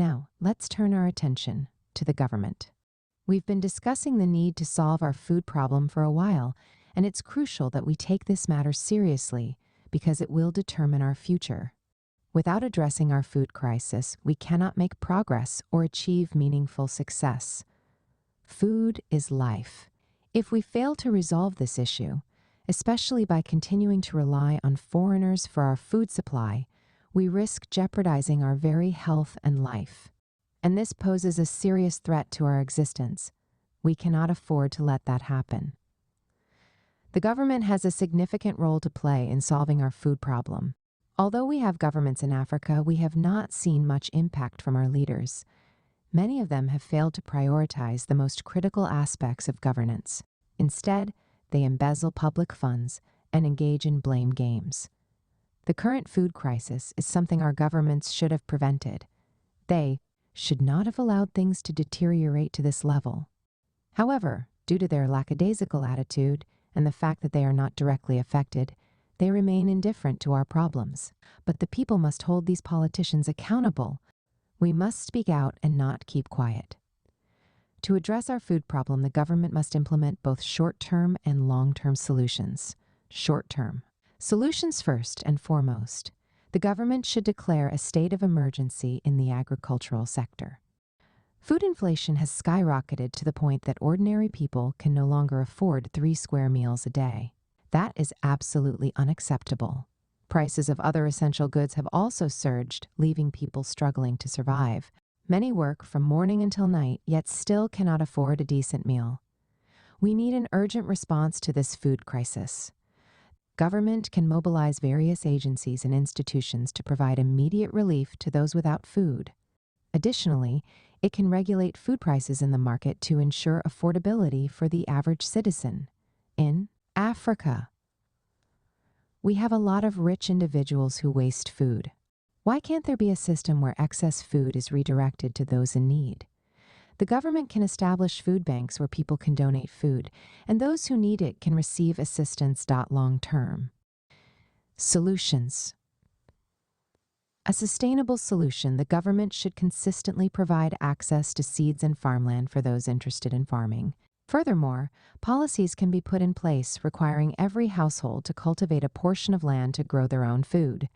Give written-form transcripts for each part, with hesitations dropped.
Now, let's turn our attention to the government. We've been discussing the need to solve our food problem for a while, and it's crucial that we take this matter seriously because it will determine our future. Without addressing our food crisis, we cannot make progress or achieve meaningful success. Food is life. If we fail to resolve this issue, especially by continuing to rely on foreigners for our food supply, we risk jeopardizing our very health and life. And this poses a serious threat to our existence. We cannot afford to let that happen. The government has a significant role to play in solving our food problem. Although we have governments in Africa, we have not seen much impact from our leaders. Many of them have failed to prioritize the most critical aspects of governance. Instead, they embezzle public funds and engage in blame games. The current food crisis is something our governments should have prevented. They should not have allowed things to deteriorate to this level. However, due to their lackadaisical attitude and the fact that they are not directly affected, they remain indifferent to our problems. But the people must hold these politicians accountable. We must speak out and not keep quiet. To address our food problem, the government must implement both short-term and long-term solutions. Short-term. Solutions first and foremost. The government should declare a state of emergency in the agricultural sector. Food inflation has skyrocketed to the point that ordinary people can no longer afford 3 square meals a day. That is absolutely unacceptable. Prices of other essential goods have also surged, leaving people struggling to survive. Many work from morning until night, yet still cannot afford a decent meal. We need an urgent response to this food crisis. Government can mobilize various agencies and institutions to provide immediate relief to those without food. Additionally, it can regulate food prices in the market to ensure affordability for the average citizen. In Africa, we have a lot of rich individuals who waste food. Why can't there be a system where excess food is redirected to those in need? The government can establish food banks where people can donate food, and those who need it can receive assistance. Long term. Solutions. A sustainable solution: the government should consistently provide access to seeds and farmland for those interested in farming. Furthermore, policies can be put in place requiring every household to cultivate a portion of land to grow their own food.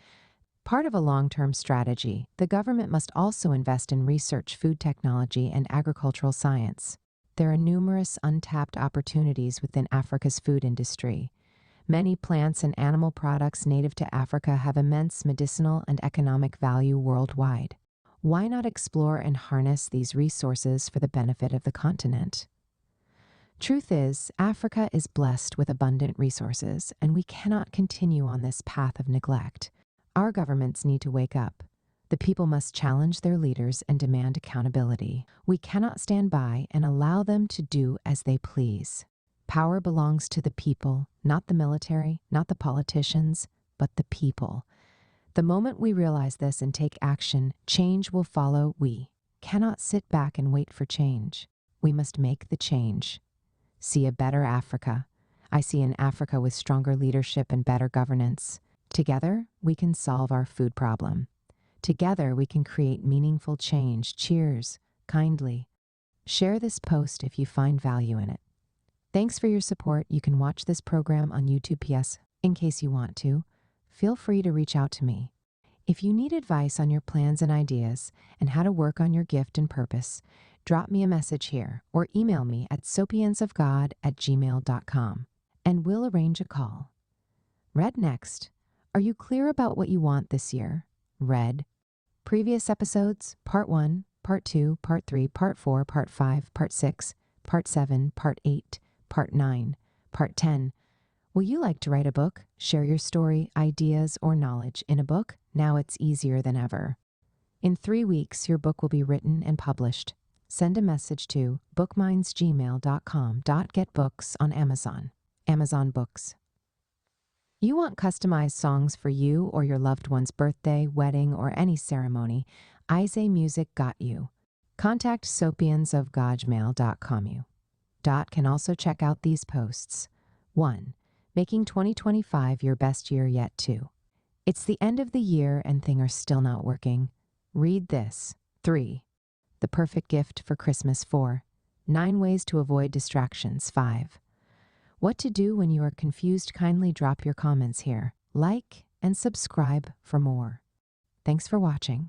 Part of a long-term strategy, the government must also invest in research, food technology, and agricultural science. There are numerous untapped opportunities within Africa's food industry. Many plants and animal products native to Africa have immense medicinal and economic value worldwide. Why not explore and harness these resources for the benefit of the continent? Truth is, Africa is blessed with abundant resources, and we cannot continue on this path of neglect. Our governments need to wake up. The people must challenge their leaders and demand accountability. We cannot stand by and allow them to do as they please. Power belongs to the people, not the military, not the politicians, but the people. The moment we realize this and take action, change will follow. We cannot sit back and wait for change. We must make the change. See a better Africa. I see an Africa with stronger leadership and better governance. Together, we can solve our food problem. Together, we can create meaningful change. Cheers, kindly. Share this post if you find value in it. Thanks for your support. You can watch this program on YouTube. P.S. In case you want to, feel free to reach out to me. If you need advice on your plans and ideas and how to work on your gift and purpose, drop me a message here or email me at sopiansofgod@gmail.com and we'll arrange a call. Read next. Are you clear about what you want this year? Read. Previous episodes, Part 1, Part 2, Part 3, Part 4, Part 5, Part 6, Part 7, Part 8, Part 9, Part 10. Will you like to write a book? Share your story, ideas, or knowledge in a book? Now it's easier than ever. In 3 weeks, your book will be written and published. Send a message to bookmindsgmail.com. Get books on Amazon. Amazon Books. You want customized songs for you or your loved one's birthday, wedding, or any ceremony? Ize Music got you. Contact sopiansofgojmail.com. You. Can also check out these posts. 1. Making 2025 your best year yet. 2. It's the end of the year and things are still not working. Read this. 3. The perfect gift for Christmas. 4. 9 ways to avoid distractions. 5. What to do when you are confused? Kindly drop your comments here. Like and subscribe for more. Thanks for watching.